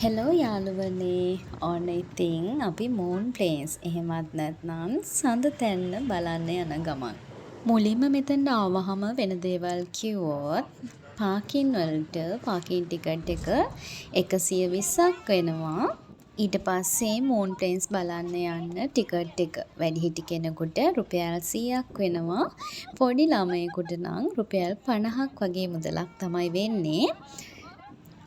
Hello යාළුවනේ ඔන්න ඉතින් අපි මූන් ප්ලේන්ස් එහෙමත් නැත්නම් සඳ තැන්න බලන්න යන ගමන්. මුලින්ම මෙතෙන්ට ආවහම වෙන දේවල් කිව්වොත් පාකින් වලට පාකින් ටිකට් එක 120ක් වෙනවා. ඊට පස්සේ මූන් ප්ලේන්ස් බලන්න යන්න ටිකට් එක වැඩිහිටි කෙනෙකුට රුපියල් 100ක් වෙනවා. පොඩි ළමයෙකුට නම් රුපියල් 50ක් වගේ මුදලක් තමයි වෙන්නේ.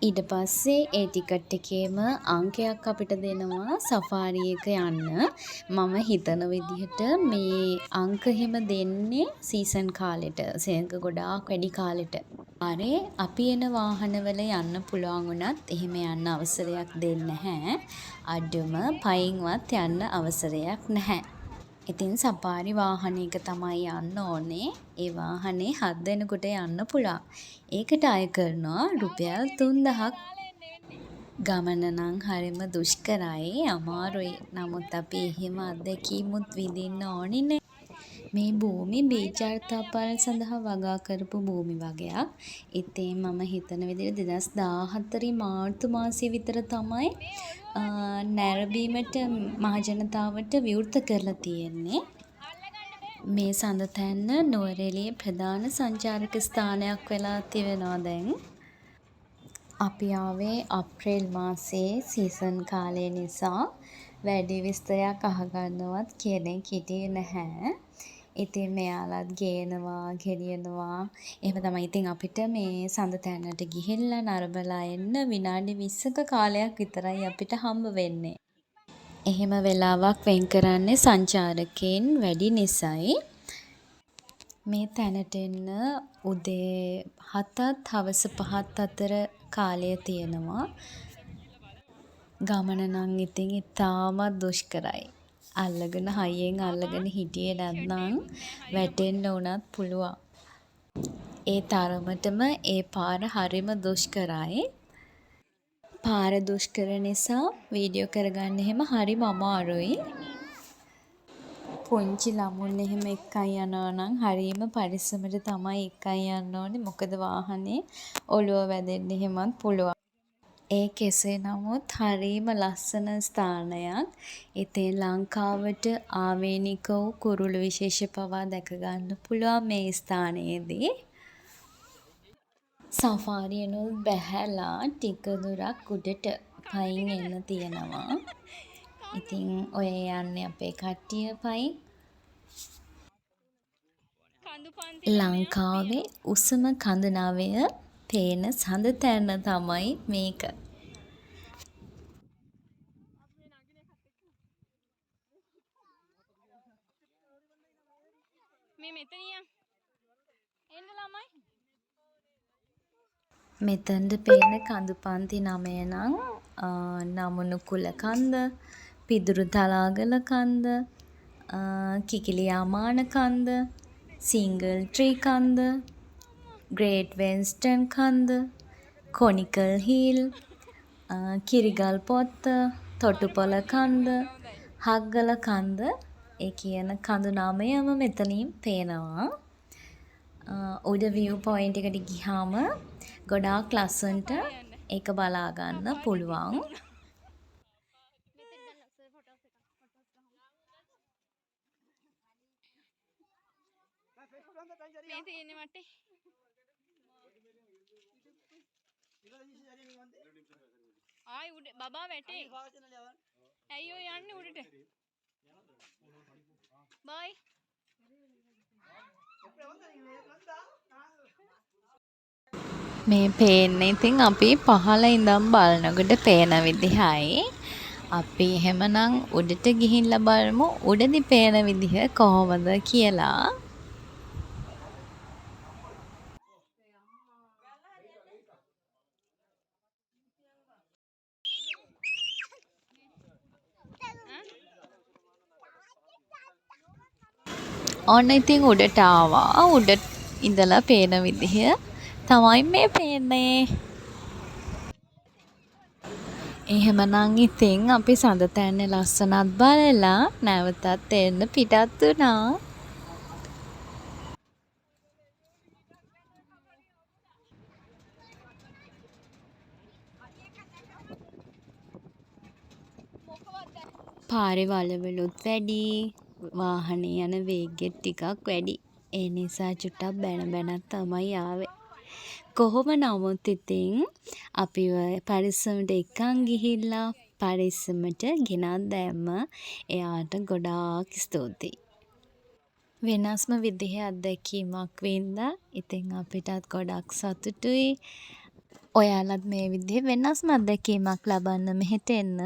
ඊට පස්සේ ඒ ටිකට් එකේම අංකයක් අපිට දෙනවා සෆාරි එක යන්න. මම හිතන විදිහට මේ අංක එහෙම දෙන්නේ සීසන් කාලෙට. සෙනඟ ගොඩාක් වැඩි කාලෙට. අරේ අපි එන වාහනවල යන්න පුළුවන් වුණත් එහෙම යන්න අවසරයක් දෙන්නේ නැහැ. අඩුම පයින්වත් යන්න අවසරයක් නැහැ. ඉතින් සපාරි වාහනයක තමයි යන්න ඕනේ. ඒ වාහනේ 7 දෙනෙකුට යන්න පුළුවන්. ඒකට අය කරනවා රුපියල් 3000ක්. ගමන නම් හරිම දුෂ්කරයි, අමාරුයි. නමුත් අපි එහෙම අත්දැකීමුත් විඳින්න ඕනිනේ. මේ භූමි බීජාර්ථාපාන සඳහා වගා කරපු භූමි වගයක්. ඉතින් මම හිතන විදිහට 2014 මාර්තු මාසයේ විතර තමයි නැරඹීමට මහජනතාවට විවෘත කරලා තියෙන්නේ. මේ සඳතැන්න නුවරඑළියේ ප්‍රධාන සංචාරක ස්ථානයක් වෙලා තිබෙනවා දැන්. අපි ආවේ අප්‍රේල් මාසයේ සීසන් කාලය නිසා වැඩි විස්තරයක් අහගන්නවත් කෙනෙක් හිටියේ නැහැ. ඉතින් මෙයාලත් ගේනවා, ගෙනියනවා. එහෙම තමයි. ඉතින් අපිට මේ සඳතැන්නට ගිහිල්ලා නරඹලා එන්න විනාඩි 20ක කාලයක් විතරයි අපිට හම්බ වෙන්නේ. එහෙම වෙලාවක් වෙන් කරන්නේ සංචාරකයන් වැඩි නිසායි. මේ තැනට එන්න උදේ 7ත් හවස 5ත් අතර කාලය තියෙනවා. ගමන නම් ඉතින් ඉතාමත් දුෂ්කරයි. අල්ලගෙන හයියෙන් අල්ලගෙන හිටියේ නැත්නම් වැටෙන්න උනත් පුළුවන්. ඒ තරමටම ඒ පාර හරිම දුෂ්කරයි. පාර දුෂ්කර නිසා වීඩියෝ කරගන්න එහෙම හරිම අමාරුයි. පුංචි ළමුන් එහෙම එක්කන් යනවා නම් හරියම පරිස්සමට තමයි එක්කන් යන්න ඕනේ. මොකද වාහනේ ඔලුව වැදෙන්න එහෙමත් පුළුවන්. ඒ කෙසේ නමුත් හරිම ලස්සන ස්ථානයක්. ඉතින් ලංකාවට ආවේනික වූ කුරුළු විශේෂ පවා දැක ගන්න පුළුවන් මේ ස්ථානයේදී. සෆාරියනුත් බැහැලා ටික දුරක් උඩට පයින් එන්න තියෙනවා. ඉතින් ඔය යන්නේ අපේ කට්ටිය පයින්. ලංකාවේ උසම කඳු නවය පේන සඳ තැන්න තමයි මේක. මෙතනට පේන කඳු පන්ති 9 නම් නමුනුකුල කන්ද, පිදුරු තලාගල කන්ද, කිකිලියාමාන කන්ද, සිංගල් ට්‍රී කන්ද, ග්‍රේට් වෙන්ස්ටන් කන්ද, කොනිකල් හිල්, කිරිගල් පොත්ත, තොටුපොළ කන්ද, හග්ගල කන්ද, ඒ කියන කඳු 9ම මෙතනින් පේනවා. උඩ view point එකට ගියාම ගොඩාක් ලස්සනට ඒක බලා ගන්න පුළුවන්. මේ පේන්නේ ඉතින් අපි පහළ ඉඳන් බලනකොට පේන විදිහයි. අපි එහෙමනම් උඩට ගිහිල්ලා බලමු උඩදි පේන විදිහ කොහොමද කියලා. ඔන්න ඉතින් උඩට ආවා. උඩ ඉඳලා පේන විදිහ තමයි මේ පේන්නේ. එහෙමනම් ඉතින් අපි සඳතැන්නේ ලස්සනත් බලලා නැවතත් එන්න පිටත් වුණා. පාරේ වලවලුත් වැඩි. වාහනේ යන වේගෙත් ටිකක් වැඩි. ඒ නිසා චුට්ටක් බැන බැනත් තමයි ආවේ. කොහොම නමුත් ඉතින් අපිව පරිස්සමට එක්කන් ගිහිල්ලා පරිස්සමට ගෙනත් දැම්ම එයාට ගොඩාක් ස්තුතියි. වෙනස්ම විදිහේ අත්දැකීමක් වින්දා. ඉතින් අපිටත් ගොඩක් සතුටුයි. ඔයාලත් මේ විදිහේ වෙනස්ම අත්දැකීමක් ලබන්න මෙහෙට එන්න.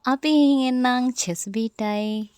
අපි එහෙනම් චෙස්බීටයි.